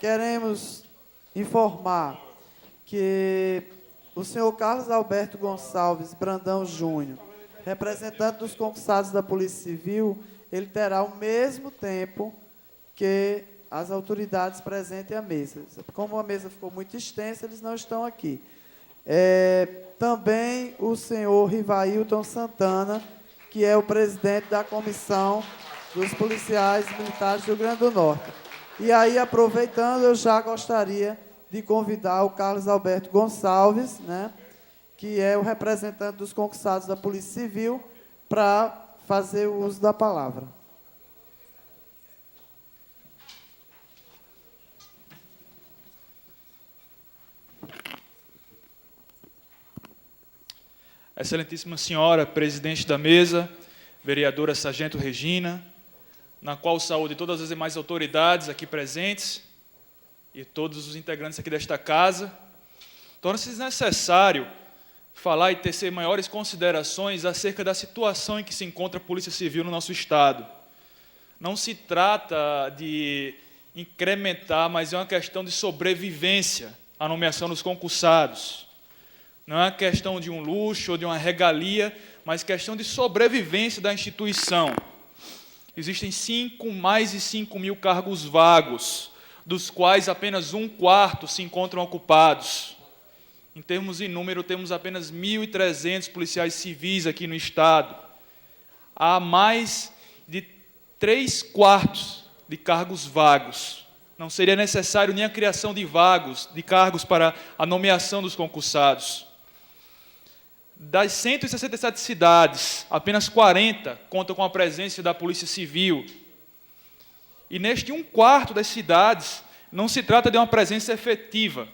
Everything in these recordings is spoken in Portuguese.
Queremos informar que o senhor Carlos Alberto Gonçalves Brandão Júnior, representante dos concursados da Polícia Civil, ele terá o mesmo tempo que as autoridades presentes à mesa. Como a mesa ficou muito extensa, eles não estão aqui. Também o senhor Rivailton Santana, que é o presidente da Comissão dos Policiais Militares do Rio Grande do Norte. E aí, aproveitando, eu já gostaria de convidar o Carlos Alberto Gonçalves, né, que é o representante dos concursados da Polícia Civil, para fazer o uso da palavra. Excelentíssima senhora, presidente da mesa, vereadora Sargento Regina, na qual saúde todas as demais autoridades aqui presentes e todos os integrantes aqui desta casa, torna-se necessário falar e tecer maiores considerações acerca da situação em que se encontra a Polícia Civil no nosso Estado. Não se trata de incrementar, mas é uma questão de sobrevivência a nomeação dos concursados. Não é uma questão de um luxo ou de uma regalia, mas questão de sobrevivência da instituição. Existem mais de 5 mil cargos vagos, dos quais apenas 1/4 se encontram ocupados. Em termos de número, temos apenas 1.300 policiais civis aqui no Estado. Há mais de 3/4 de cargos vagos. Não seria necessário nem a criação de cargos para a nomeação dos concursados. Das 167 cidades, apenas 40 contam com a presença da Polícia Civil. E neste 1/4 das cidades, não se trata de uma presença efetiva,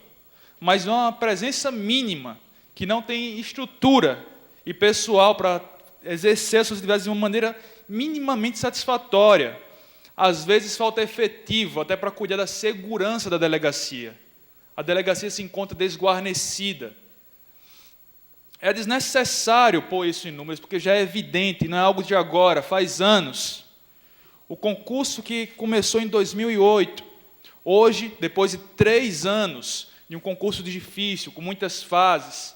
mas de uma presença mínima, que não tem estrutura e pessoal para exercer suas atividades de uma maneira minimamente satisfatória. Às vezes falta efetivo, até para cuidar da segurança da delegacia. A delegacia se encontra desguarnecida. É desnecessário pôr isso em números, porque já é evidente, não é algo de agora, faz anos. O concurso que começou em 2008, hoje, depois de 3 anos de um concurso difícil, com muitas fases,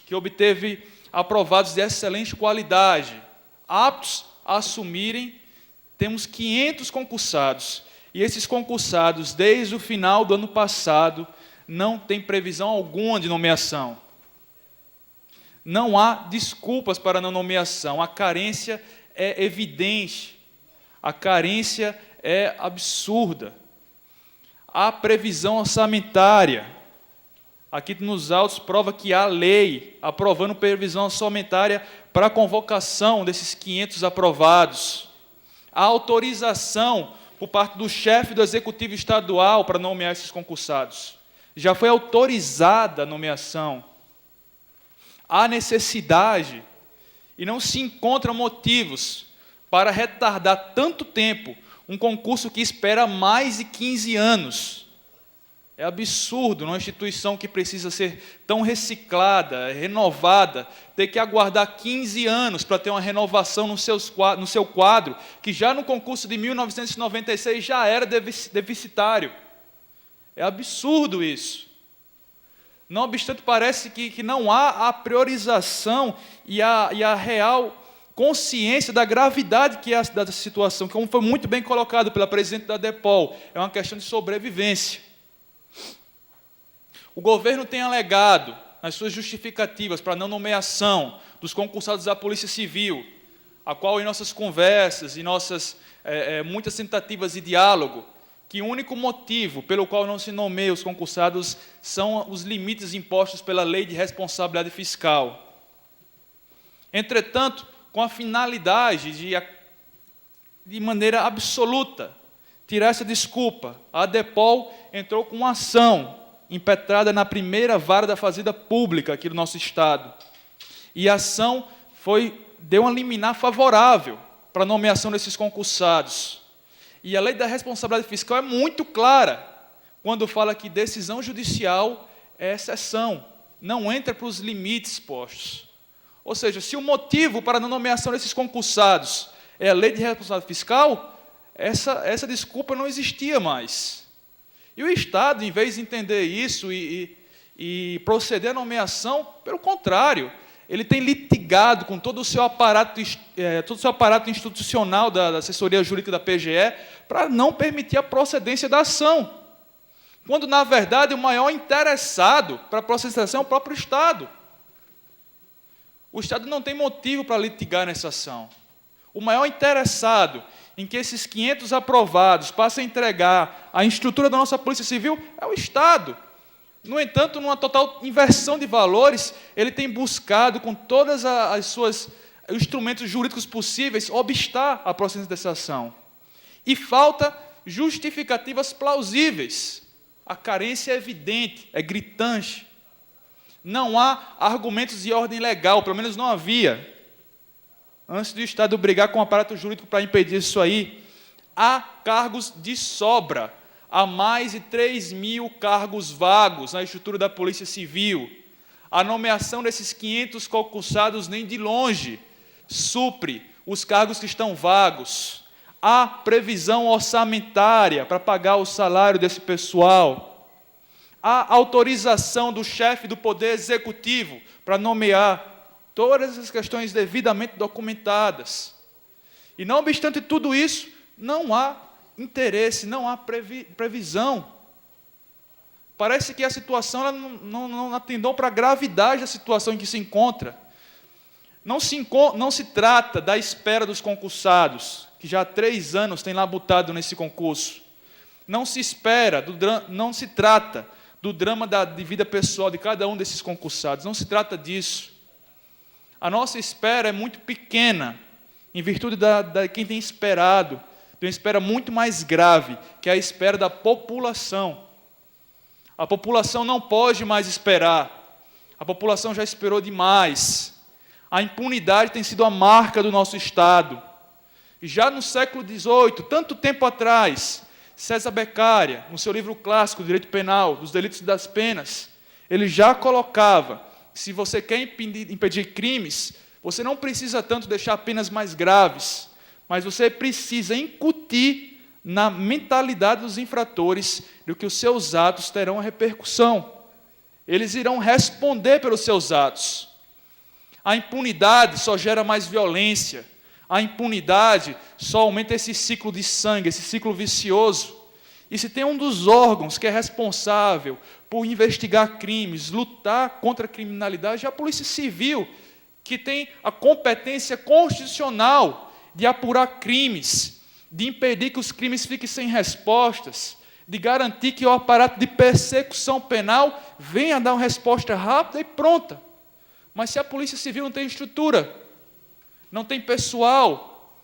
que obteve aprovados de excelente qualidade, aptos a assumirem, temos 500 concursados. E esses concursados, desde o final do ano passado, não têm previsão alguma de nomeação. Não há desculpas para a não nomeação. A carência é evidente. A carência é absurda. Há previsão orçamentária. Aqui nos autos prova que há lei aprovando previsão orçamentária para a convocação desses 500 aprovados. Há autorização por parte do chefe do Executivo Estadual para nomear esses concursados. Já foi autorizada a nomeação. Há necessidade e não se encontram motivos para retardar tanto tempo um concurso que espera mais de 15 anos. É absurdo, numa instituição que precisa ser tão reciclada, renovada, ter que aguardar 15 anos para ter uma renovação no seu quadro, que já no concurso de 1996 já era deficitário. É absurdo isso. Não obstante, parece que não há a priorização e a real consciência da gravidade que é da situação, como foi muito bem colocado pela presidente da DEPOL, é uma questão de sobrevivência. O governo tem alegado, nas suas justificativas para a não nomeação dos concursados da Polícia Civil, a qual em nossas conversas e nossas muitas tentativas de diálogo, que o único motivo pelo qual não se nomeia os concursados são os limites impostos pela Lei de Responsabilidade Fiscal. Entretanto, com a finalidade de maneira absoluta, tirar essa desculpa, a DEPOL entrou com uma ação impetrada na primeira vara da Fazenda Pública aqui do nosso Estado. E a ação deu uma liminar favorável para a nomeação desses concursados. E a Lei da Responsabilidade Fiscal é muito clara quando fala que decisão judicial é exceção, não entra para os limites postos. Ou seja, se o motivo para a não nomeação desses concursados é a Lei de Responsabilidade Fiscal, essa desculpa não existia mais. E o Estado, em vez de entender isso e proceder à nomeação, pelo contrário, ele tem litigado com todo o seu aparato institucional da assessoria jurídica da PGE para não permitir a procedência da ação, quando, na verdade, o maior interessado para a processação é o próprio Estado. O Estado não tem motivo para litigar nessa ação. O maior interessado em que esses 500 aprovados passem a entregar a estrutura da nossa Polícia Civil é o Estado. No entanto, numa total inversão de valores, ele tem buscado, com todas as suas instrumentos jurídicos possíveis, obstar a procedência dessa ação. E falta justificativas plausíveis. A carência é evidente, é gritante. Não há argumentos de ordem legal, pelo menos não havia. Antes do Estado brigar com o aparato jurídico para impedir isso aí, há cargos de sobra. Há mais de 3.000 cargos vagos na estrutura da Polícia Civil. A nomeação desses 500 concursados nem de longe supre os cargos que estão vagos. Há previsão orçamentária para pagar o salário desse pessoal. Há autorização do chefe do Poder Executivo para nomear. Todas essas questões devidamente documentadas. E, não obstante tudo isso, não há interesse, não há previsão. Parece que a situação ela não atendeu para a gravidade da situação em que se encontra. Não se trata da espera dos concursados, que já há 3 anos têm labutado nesse concurso. Não se trata do drama de vida pessoal de cada um desses concursados. Não se trata disso. A nossa espera é muito pequena, em virtude de quem tem esperado, de uma espera muito mais grave, que é a espera da população. A população não pode mais esperar. A população já esperou demais. A impunidade tem sido a marca do nosso Estado. Já no século XVIII, tanto tempo atrás, César Beccaria, no seu livro clássico, Direito Penal, dos Delitos e das Penas, ele já colocava: se você quer impedir crimes, você não precisa tanto deixar penas mais graves, mas você precisa incutir na mentalidade dos infratores de que os seus atos terão repercussão. Eles irão responder pelos seus atos. A impunidade só gera mais violência. A impunidade só aumenta esse ciclo de sangue, esse ciclo vicioso. E se tem um dos órgãos que é responsável por investigar crimes, lutar contra a criminalidade, é a Polícia Civil, que tem a competência constitucional de apurar crimes, de impedir que os crimes fiquem sem respostas, de garantir que o aparato de persecução penal venha dar uma resposta rápida e pronta. Mas se a Polícia Civil não tem estrutura, não tem pessoal,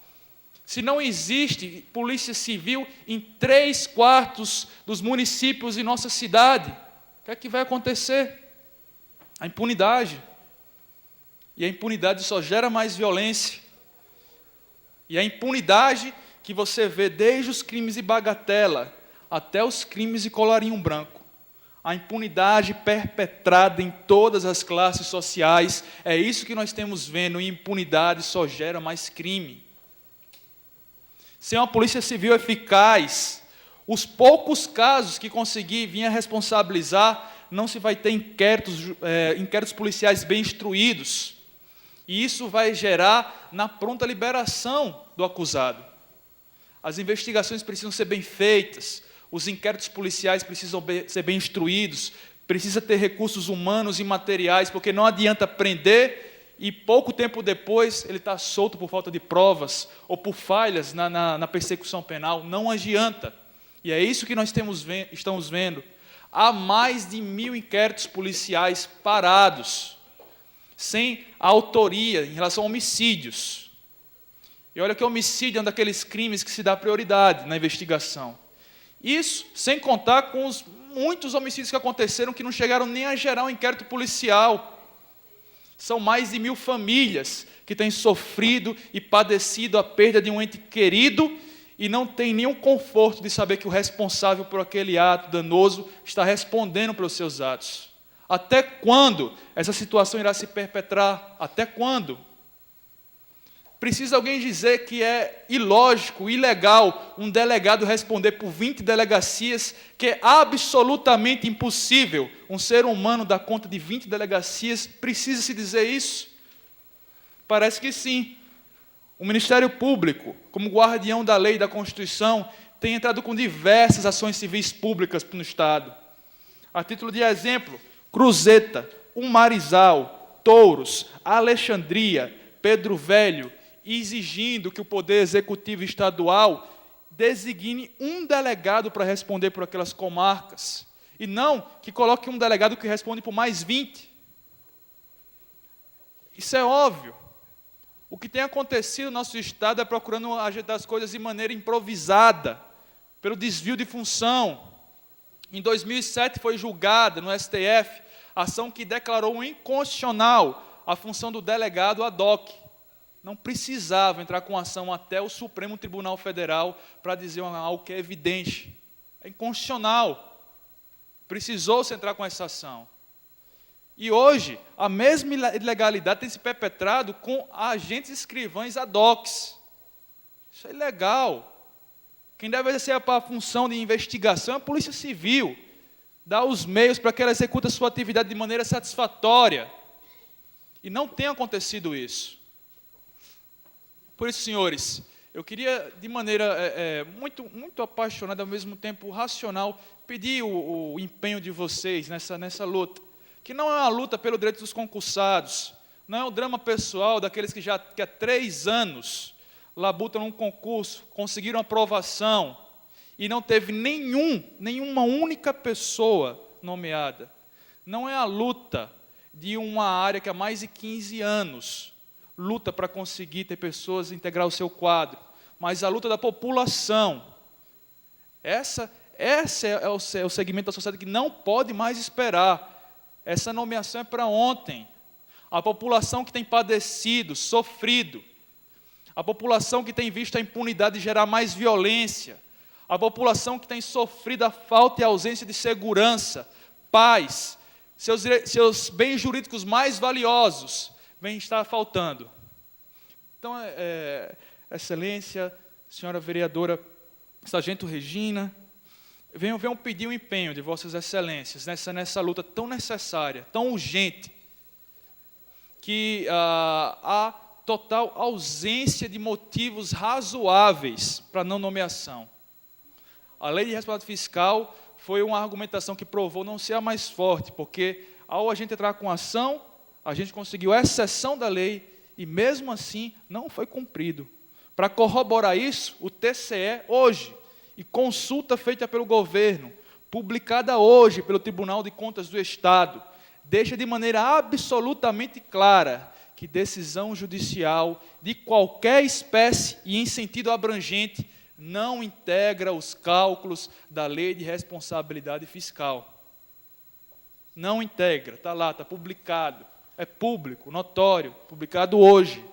se não existe Polícia Civil em 3/4 dos municípios em nossa cidade, o que é que vai acontecer? A impunidade. E a impunidade só gera mais violência. E a impunidade que você vê desde os crimes de bagatela até os crimes de colarinho branco. A impunidade perpetrada em todas as classes sociais, é isso que nós temos vendo, e impunidade só gera mais crime. Sem uma polícia civil eficaz, os poucos casos que conseguir vir a responsabilizar, não se vai ter inquéritos policiais bem instruídos. E isso vai gerar na pronta liberação do acusado. As investigações precisam ser bem feitas, os inquéritos policiais precisam ser bem instruídos, precisa ter recursos humanos e materiais, porque não adianta prender e pouco tempo depois ele está solto por falta de provas ou por falhas na persecução penal. Não adianta. E é isso que nós estamos vendo. Há mais de 1.000 inquéritos policiais parados, sem autoria em relação a homicídios. E olha que homicídio é um daqueles crimes que se dá prioridade na investigação. Isso sem contar com os muitos homicídios que aconteceram que não chegaram nem a gerar um inquérito policial. São mais de 1.000 famílias que têm sofrido e padecido a perda de um ente querido e não tem nenhum conforto de saber que o responsável por aquele ato danoso está respondendo pelos seus atos. Até quando essa situação irá se perpetrar? Até quando? Precisa alguém dizer que é ilógico, ilegal, um delegado responder por 20 delegacias, que é absolutamente impossível um ser humano dar conta de 20 delegacias? Precisa se dizer isso? Parece que sim. O Ministério Público, como guardião da lei e da Constituição, tem entrado com diversas ações civis públicas no Estado. A título de exemplo, Cruzeta, Umarizal, Touros, Alexandria, Pedro Velho, exigindo que o Poder Executivo Estadual designe um delegado para responder por aquelas comarcas, e não que coloque um delegado que responde por mais 20. Isso é óbvio. O que tem acontecido no nosso Estado é procurando ajeitar as coisas de maneira improvisada, pelo desvio de função. Em 2007 foi julgada no STF a ação que declarou inconstitucional a função do delegado ad hoc. Não precisava entrar com ação até o Supremo Tribunal Federal para dizer algo que é evidente. É inconstitucional. Precisou-se entrar com essa ação. E hoje, a mesma ilegalidade tem se perpetrado com agentes escrivães ad hoc. Isso é ilegal. Quem deve exercer a função de investigação é a Polícia Civil. Dá os meios para que ela execute a sua atividade de maneira satisfatória. E não tem acontecido isso. Por isso, senhores, eu queria, de maneira muito apaixonada, ao mesmo tempo racional, pedir o empenho de vocês nessa luta, que não é uma luta pelo direito dos concursados, não é um drama pessoal daqueles que há 3 anos labutam num concurso, conseguiram aprovação, e não teve nenhuma única pessoa nomeada. Não é a luta de uma área que há mais de 15 anos luta para conseguir ter pessoas integrar o seu quadro, mas a luta da população. Esse é o segmento da sociedade que não pode mais esperar. Essa nomeação é para ontem. A população que tem padecido, sofrido, a população que tem visto a impunidade gerar mais violência, a população que tem sofrido a falta e a ausência de segurança, paz, seus bens jurídicos mais valiosos, vem estar faltando. Então, Excelência, senhora vereadora Sargento Regina, venham pedir o empenho de vossas excelências nessa luta tão necessária, tão urgente, que há total ausência de motivos razoáveis para não nomeação. A lei de responsabilidade fiscal foi uma argumentação que provou não ser a mais forte, porque ao a gente entrar com ação, a gente conseguiu a exceção da lei e mesmo assim não foi cumprido. Para corroborar isso, o TCE hoje, e consulta feita pelo governo, publicada hoje pelo Tribunal de Contas do Estado, deixa de maneira absolutamente clara que decisão judicial de qualquer espécie e em sentido abrangente não integra os cálculos da lei de responsabilidade fiscal. Não integra, está lá, está publicado, é público, notório, publicado hoje.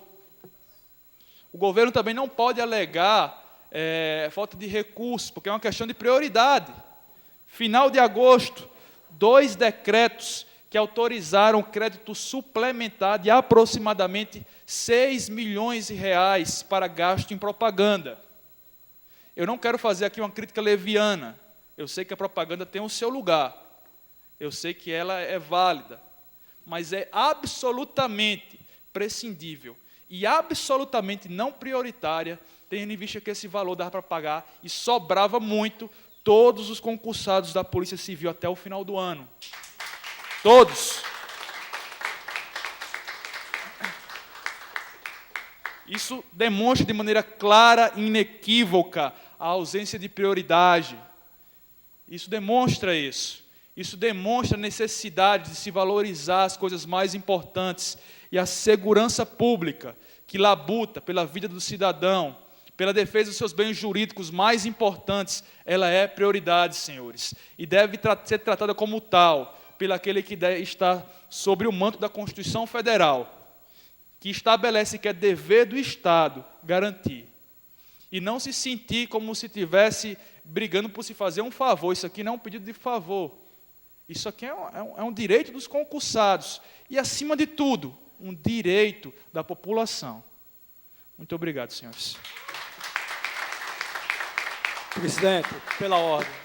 O governo também não pode alegar falta de recursos, porque é uma questão de prioridade. Final de agosto, 2 decretos que autorizaram crédito suplementar de aproximadamente 6 milhões de reais para gasto em propaganda. Eu não quero fazer aqui uma crítica leviana. Eu sei que a propaganda tem o seu lugar. Eu sei que ela é válida. Mas é absolutamente prescindível e absolutamente não prioritária, tendo em vista que esse valor dava para pagar e sobrava muito todos os concursados da Polícia Civil até o final do ano. Todos. Isso demonstra de maneira clara e inequívoca a ausência de prioridade. Isso demonstra isso. Isso demonstra a necessidade de se valorizar as coisas mais importantes e a segurança pública, que labuta pela vida do cidadão, pela defesa dos seus bens jurídicos mais importantes, ela é prioridade, senhores, e deve ser tratada como tal, pelo aquele que está sobre o manto da Constituição Federal, que estabelece que é dever do Estado garantir, e não se sentir como se estivesse brigando por se fazer um favor. Isso aqui não é um pedido de favor, isso aqui é um direito dos concursados, e acima de tudo, um direito da população. Muito obrigado, senhores. Presidente, pela ordem.